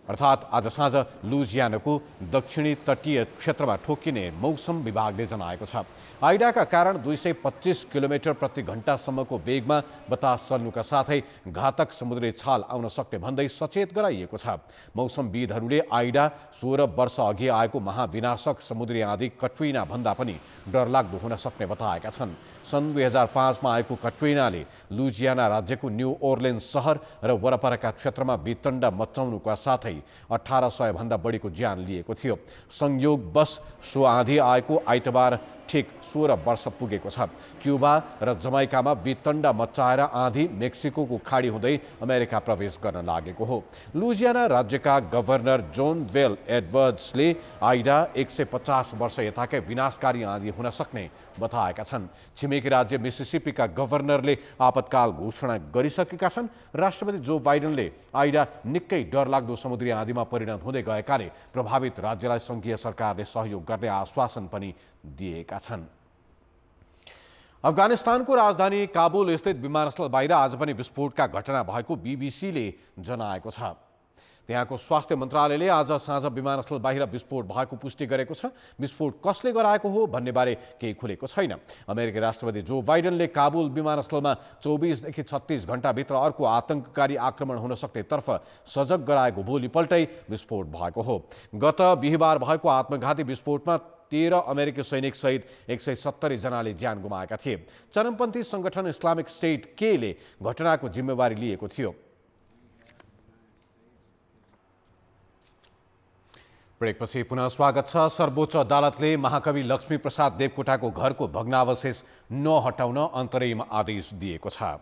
अर्थात् आज साँझ लुजियानाको दक्षिणी तटीय क्षेत्रमा ठोकिने मौसम विभागले जनाएको छ। आइडाका कारण 225 किलोमिटर प्रति घण्टासम्मको वेगमा बतास चल्नुका साथै घातक समुद्री छाल आउन सक्ने भन्दै सचेत गराइएको छ। मौसमविदहरूले आइडा 16 वर्ष अघि आएको महाविनाशक समुद्री आँधी कट्रिना भन्दा पनि डरलाग्दो हुन सक्ने बताएका छन्। सन् 2005 मा आएको कट्रिनाले लुजियाना राज्यको न्यू ओर्लेन्स सहर र वरपरका क्षेत्रमा वितण्ड मचाउनुका साथै 1800 भन्दा बढीको ज्यान लिएको थियो। संयोगवश सो आँधी आएको आइतबार ठिक 16 वर्ष पुगेको छ। क्युबा र जमाइकामा वितण्डा मच्चाएर आँधी मेक्सिकोको खाडी हुँदै अमेरिका प्रवेश गर्न लागेको हो। लुइजियाना राज्यका गभर्नर जोन बेल एडवर्ड्सले आइडा 150 वर्ष यताकै विनाशकारी आँधी हुन सक्ने बताएका छन्। छिमेकी राज्य मिसिसिपीका गभर्नरले आपतकाल घोषणा गरिसकेका छन्। राष्ट्रपति जो बाइडेनले आइडा निकै डरलाग्दो समुद्री आँधीमा परिणत हुँदै गएकाले प्रभावित राज्यलाई सङ्घीय सरकारले सहयोग गर्ने आश्वासन पनि दिएका छन्। अफगानिस्तानको राजधानी काबुल स्थित विमानस्थल बाहिर आज पनि विस्फोटका घटना भएको बीबीसीले जनाएको छ। त्यहाँको स्वास्थ्य मन्त्रालयले आज साँझ विमानस्थल बाहिर विस्फोट भएको पुष्टि गरेको छ। विस्फोट कसले गराएको हो भन्नेबारे केही खुलेको छैन। अमेरिकी राष्ट्रपति जो बाइडेनले काबुल विमानस्थलमा 24देखि 36 घण्टाभित्र अर्को आतंककारी आक्रमण हुन सक्नेतर्फ सजग गराएको भोलिपल्टै विस्फोट भएको हो। गत बिहिबार भएको आत्मघाती विस्फोटमा 13 अमेरिकी सैनिक सहित 170 जनाले ज्यान गुमाएका थिए। चरमपन्थी संगठन इस्लामिक स्टेट केले घटनाको जिम्मेवारी लिएको थियो। ब्रेकपछि पुनः स्वागत छ। सर्वोच्च अदालतले महाकवि लक्ष्मीप्रसाद देवकोटाको घरको भग्नावशेष नहटाउन अन्तरिम आदेश दिएको छ।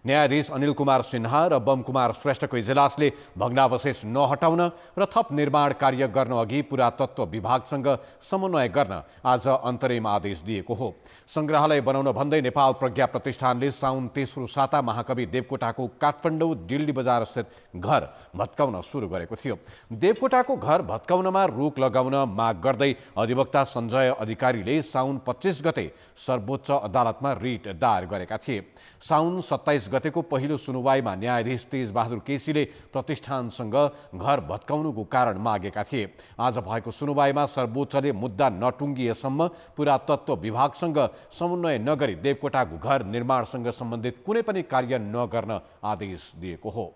न्यायाधीश अनिल कुमार सिन्हा र बम कुमार श्रेष्ठको इजलासले भग्नावशेष नहटाउन र थप निर्माण कार्य गर्न अघि पुरातत्व विभागसँग समन्वय गर्न आज अन्तरिम आदेश दिएको हो। सङ्ग्रहालय बनाउन भन्दै नेपाल प्रज्ञा प्रतिष्ठानले साउन 3रो साता महाकवि देवकोटाको काठमाडौँ दिल्ली बजार स्थित घर भत्काउन सुरु गरेको थियो। देवकोटाको घर भत्काउनमा रोक लगाउन माग गर्दै अधिवक्ता सञ्जय अधिकारीले साउन 25 गते सर्वोच्च अदालतमा रिट दायर गरेका थिए। साउन 27 गतेको पहिलो सुनुवाईमा न्यायाधीश तेजबहादुर केसीले प्रतिष्ठानसँग घर भत्काउनुको कारण मागेका थिए। आज भएको सुनुवाईमा सर्वोच्चले मुद्दा नटुङ्गिएसम्म पुरातत्व विभागसँग समन्वय नगरी देवकोटाको घर निर्माणसँग सम्बन्धित कुनै पनि कार्य नगर्न आदेश दिएको हो।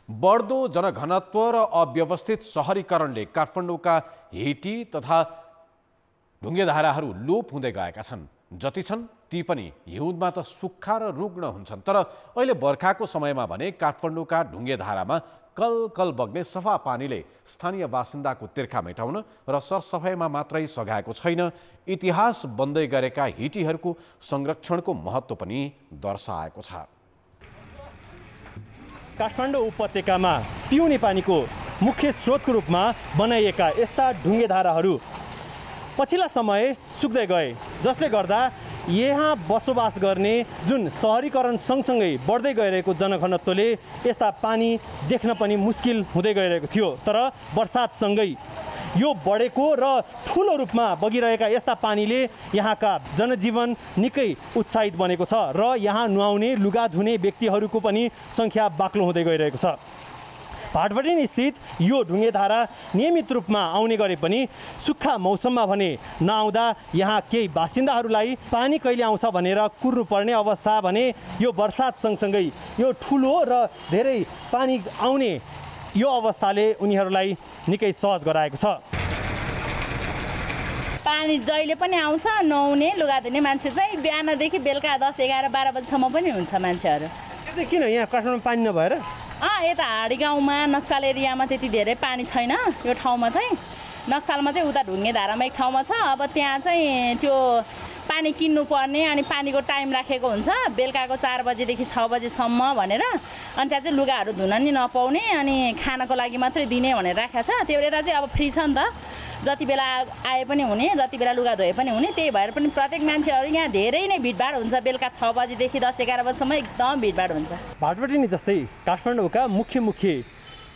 बढ्दो जनघनत्व र अव्यवस्थित सहरीकरणले काठमाडौँका हिटी तथा ढुङ्गेधाराहरू लोप हुँदै गएका छन्। जति छन् ती पनि हिउँदमा त सुक्खा र रुग्ण हुन्छन्। तर अहिले बर्खाको समयमा भने काठमाडौँका ढुङ्गेधारामा कल बग्ने सफा पानीले स्थानीय बासिन्दाको तिर्खा मेटाउन र सरसफाइमा मात्रै सघाएको छैन, इतिहास बन्दै गरेका हिटीहरूको संरक्षणको महत्त्व पनि दर्शाएको छ। काठमाडौँ उपत्यकामा पिउने पानीको मुख्य स्रोतको रूपमा बनाइएका यस्ता ढुङ्गेधाराहरू पछिल्ला समय सुक्दै गए, जसले गर्दा यहाँ बसोबास गर्ने जुन सहरीकरण सँगसँगै बढ्दै गइरहेको जनघनत्वले यस्ता पानी देख्न पनि मुस्किल हुँदै गइरहेको थियो। तर बर्सातसँगै यो बढेको र ठुलो रूपमा बगिरहेका यस्ता पानीले यहाँका जनजीवन निकै उत्साहित बनेको छ र यहाँ नुहाउने लुगा धुने व्यक्तिहरूको पनि सङ्ख्या बाक्लो हुँदै गइरहेको छ। भाटबढी स्थित यो ढुङ्गेधारा नियमित रूपमा आउने गरे पनि सुक्खा मौसममा भने नआउँदा यहाँ केही बासिन्दाहरूलाई पानी कहिले आउँछ भनेर कुर्नुपर्ने अवस्था भने यो बर्सात सँगसँगै यो ठुलो र धेरै पानी आउने यो अवस्थाले उनीहरूलाई निकै सहज गराएको छ। पानी जहिले पनि आउँछ, नुहाउने लुगा धुने मान्छे चाहिँ बिहानदेखि बेलुका 10, 11, 12 बजीसम्म पनि हुन्छ मान्छेहरू। किन यहाँ काठमाडौँ पानी नभएर? यता हाडी गाउँमा नक्सल एरियामा त्यति धेरै पानी छैन। यो ठाउँमा चाहिँ नक्सलमा चाहिँ उता ढुङ्गेधारामा एक ठाउँमा छ। अब त्यहाँ चाहिँ त्यो पानी किन्नुपर्ने अनि पानीको टाइम राखेको हुन्छ बेलुकाको 4 बजीदेखि 6 बजीसम्म भनेर। अनि त्यहाँ चाहिँ लुगाहरू धुन नि नपाउने अनि खानको लागि मात्रै दिने भनेर राखेको छ। त्यो बेला चाहिँ अब फ्री छ नि त, जति बेला आए पनि हुने, जति बेला लुगा धोए पनि हुने। त्यही भएर पनि प्रत्येक मान्छेहरू यहाँ धेरै नै भिडभाड हुन्छ। बेलुका 6 बजीदेखि 10, 11 बजीसम्म एकदम भिडभाड हुन्छ। भाटबढी जस्तै काठमाडौँका मुख्य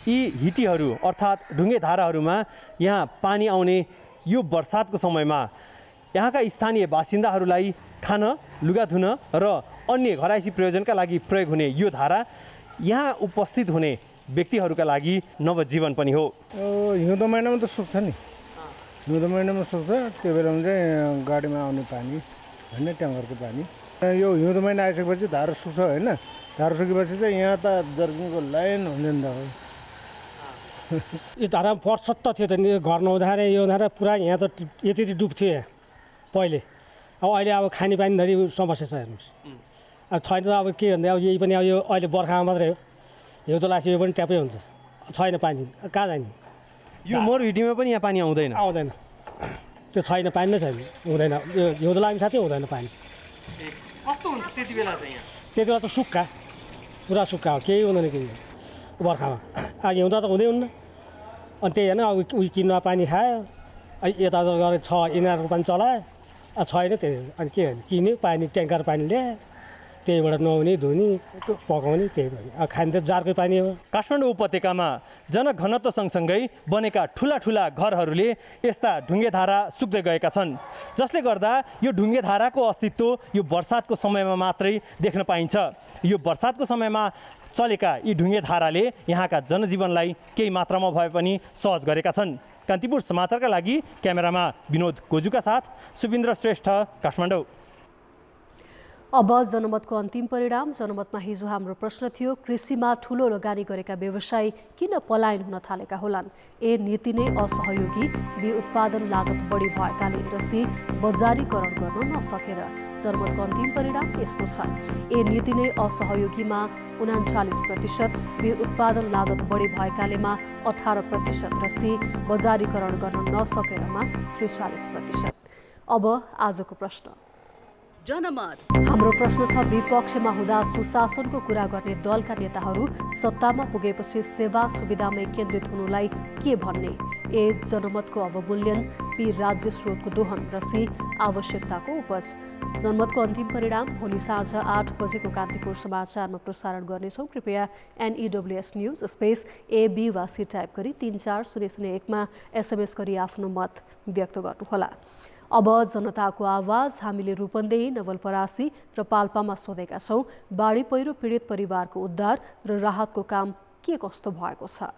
यी हिटीहरू अर्थात् ढुङ्गेधाराहरूमा यहाँ पानी आउने यो बर्सातको समयमा यहाँका स्थानीय बासिन्दाहरूलाई खान, लुगा धुन र अन्य घरायसी प्रयोजनका लागि प्रयोग हुने यो धारा यहाँ उपस्थित हुने व्यक्तिहरूका लागि नवजीवन पनि हो। हिउँदो महिनामा त सुक्छ नि, हिउँदो महिनामा सुक्छ। त्यो बेलामा चाहिँ गाडीमा आउने पानी होइन, ट्याङ्करको पानी। यो हिउँदो महिना आइसकेपछि धारा सुक्छ होइन। धारा सुकेपछि चाहिँ यहाँ त जर्किङको लाइन हुँदैन त। यो धारा पर्सत्त थियो त घर नहुँदाखेरि यो धारा पुरा यहाँ त यति डुब्थ्यो यहाँ पहिले। अब अहिले अब खानेपानी धरि समस्या छ हेर्नुहोस्। अब छैन त अब के भन्दा अब यही पनि अब यो अहिले बर्खामा मात्रै हो, हिउँदो लाग्छ यो पनि ट्यापै हुन्छ, छैन पानी कहाँ जाने। यो मरुहिटीमा पनि यहाँ पानी आउँदैन? त्यो छैन, पानी नै छैन, हुँदैन। यो हिउँदो लाग्ने साथै हुँदैन पानी। कस्तो हुन्छ त्यति बेला चाहिँ यहाँ? त्यति बेला त सुक्खा, पुरा सुक्खा हो, केही हुँदैन केही बर्खामा। हिउँदा त हुँदै हुन्न। अनि त्यही होइन, अब उयो किन्नु पानी खायो, यता गएर छ इनारको पानी चलायो, छैन त्यही। अनि के भने किन्यो पानी, ट्याङ्कर पानी ल्यायो, त्यहीबाट नुहाउने धुने पकाउने त्यही धुने। अब खाने त जारकै पानी हो। काठमाडौँ उपत्यकामा जनघनत्व सँगसँगै बनेका ठुला ठुला घरहरूले यस्ता ढुङ्गेधारा सुक्दै गएका छन्, जसले गर्दा यो ढुङ्गेधाराको अस्तित्व यो बर्सातको समयमा मात्रै देख्न पाइन्छ। यो बर्सातको समयमा चलेका यी ढुङ्गेधाराले यहाँका जनजीवनलाई केही मात्रामा भए पनि सहज गरेका छन्। कान्तिपुर समाचारका लागि क्यामेरामा विनोद गोजुका साथ सुबिन्द्र श्रेष्ठ, काठमाडौँ। अब जनमतको अन्तिम परिणाम। जनमतमा हिजो हाम्रो प्रश्न थियो, कृषिमा ठूलो लगानी गरेका व्यवसायी किन पलायन हुन थालेका होलान्? ए, नीति नै असहयोगी, बी, उत्पादन लागत बढी भएकाले, र सी, बजारीकरण गर्न नसकेर। जनमतको अन्तिम परिणाम यस्तो छ। ए, नीति नै असहयोगीमा 39%, बी, उत्पादन लागत बढी भएकालेमा 18% र सी, बजारीकरण गर्न नसकेरमा 43%। अब आजको प्रश्न। जनमत हाम्रो प्रश्न छ, विपक्षमा हुँदा सुशासनको कुरा गर्ने दलका नेताहरू सत्तामा पुगेपछि सेवा सुविधामै केन्द्रित हुनुलाई के भन्ने? ए, जनमतको अवमूल्यन, बी, राज्य स्रोतको दोहन, र सी, आवश्यकताको उपज। जनमतको अन्तिम परिणाम भोलि साँझ 8 बजेको कान्तिपुर समाचारमा प्रसारण गर्नेछौँ। कृपया NEWS news space A, B वा C टाइप गरी 34001मा SMS गरी आफ्नो मत व्यक्त गर्नुहोला। अब जनताको आवाज। हामीले रूपन्देही, नवलपरासी र पाल्पामा सोधेका छौँ, बाढी पहिरो पीडित परिवारको उद्धार र राहतको काम के कस्तो भएको छ?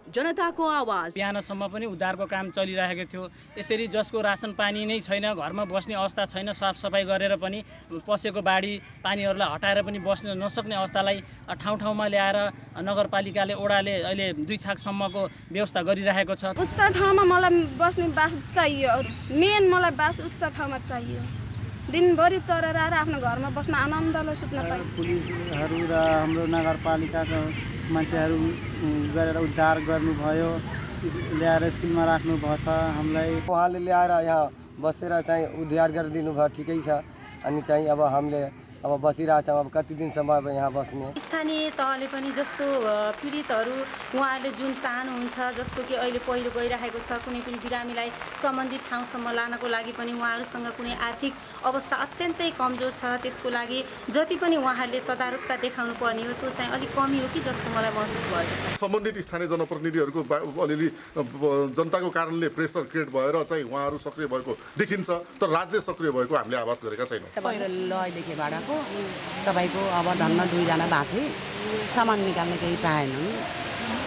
जनताको आवाज। बिहानसम्म पनि उद्धारको काम चलिरहेको थियो। यसरी जसको रासन पानी नै छैन, घरमा बस्ने अवस्था छैन, साफसफाइ गरेर पनि पसेको बाढी पानीहरूलाई हटाएर पनि बस्न नसक्ने अवस्थालाई ठाउँ ठाउँमा ल्याएर नगरपालिकाले, ओडाले अहिले 2 छाकसम्मको व्यवस्था गरिरहेको छ। उच्च ठाउँमा मलाई बस्ने बास चाहियो, मेन मलाई बास उच्च ठाउँमा चाहियो। दिनभरि चरेर आएर आफ्नो घरमा बस्न आनन्दले सुत्न पाइयो। पुलिसहरू र हाम्रो नगरपालिकाको मान्छेहरू गरेर उद्धार गर्नुभयो, ल्याएर स्कुलमा राख्नुभएको छ। हामीलाई उहाँले ल्याएर यहाँ बसेर चाहिँ उद्धार गरिदिनु भयो, ठिकै छ। अनि चाहिँ अब हामीले अब बसिरहेछौँ, अब कति दिनसम्म अब यहाँ बस्ने। स्थानीय तहले पनि जस्तो पीडितहरू उहाँहरूले जुन चाहनुहुन्छ, जस्तो कि अहिले पहिरो गइरहेको छ, कुनै पनि बिरामीलाई सम्बन्धित ठाउँसम्म लानको लागि पनि उहाँहरूसँग कुनै आर्थिक अवस्था अत्यन्तै कमजोर छ, त्यसको लागि जति पनि उहाँहरूले तदारुकता देखाउनु पर्ने हो त्यो चाहिँ अलिक कमी हो कि जस्तो मलाई महसुस भएको छ। सम्बन्धित स्थानीय जनप्रतिनिधिहरूको अलिअलि जनताको कारणले प्रेसर क्रिएट भएर चाहिँ उहाँहरू सक्रिय भएको देखिन्छ, तर राज्य सक्रिय भएको हामीले आभास गरेका छैनौँ। पहिरो लैदेखि भाडाको तपाईँको अब धन्न 2 जना बाँचे, सामान निकाल्न केही पाएनन्,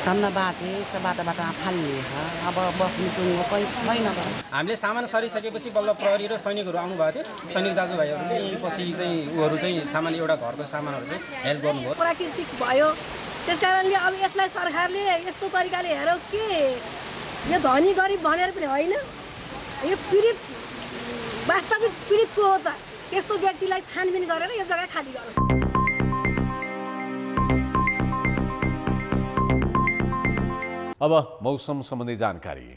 धन्न बाँचे, यस्तो बाटोबाट फालिएछ। अब बस्ने टुङ्गो कोही छैन। हामीले सामान सरिसकेपछि बल्ल प्रहरी र सैनिकहरू आउनुभएको थियो। सैनिक दाजुभाइहरूले पछि चाहिँ उहरू चाहिँ सामान, एउटा घरको सामानहरू चाहिँ हेल्प गर्नुभयो। प्राकृतिक भयो, त्यस कारणले अब यसलाई सरकारले यस्तो तरिकाले हेरोस् कि यो धनी गरिब भनेर पनि होइन, यो पीडित वास्तविक पीडित को हो त, त्यस्तो व्यक्तिलाई छानबिन गरेर यो जग्गा खाली गरोस्। अब मौसम सम्बन्धी जानकारी।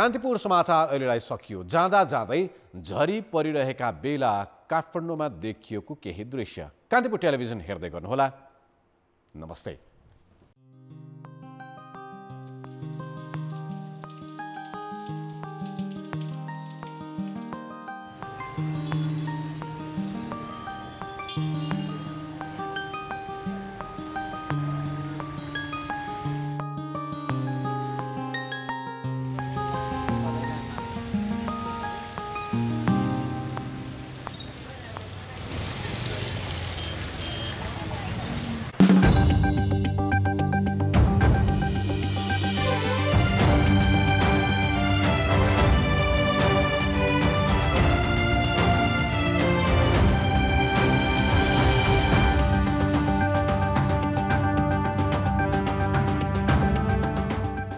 कान्तिपुर समाचार अहिलेलाई सकियो। जाँदा जाँदै झरी परिरहेका बेला काठमाडौँमा देखिएको केही दृश्य। कान्तिपुर टेलिभिजन हेर्दै गर्नुहोला। नमस्ते।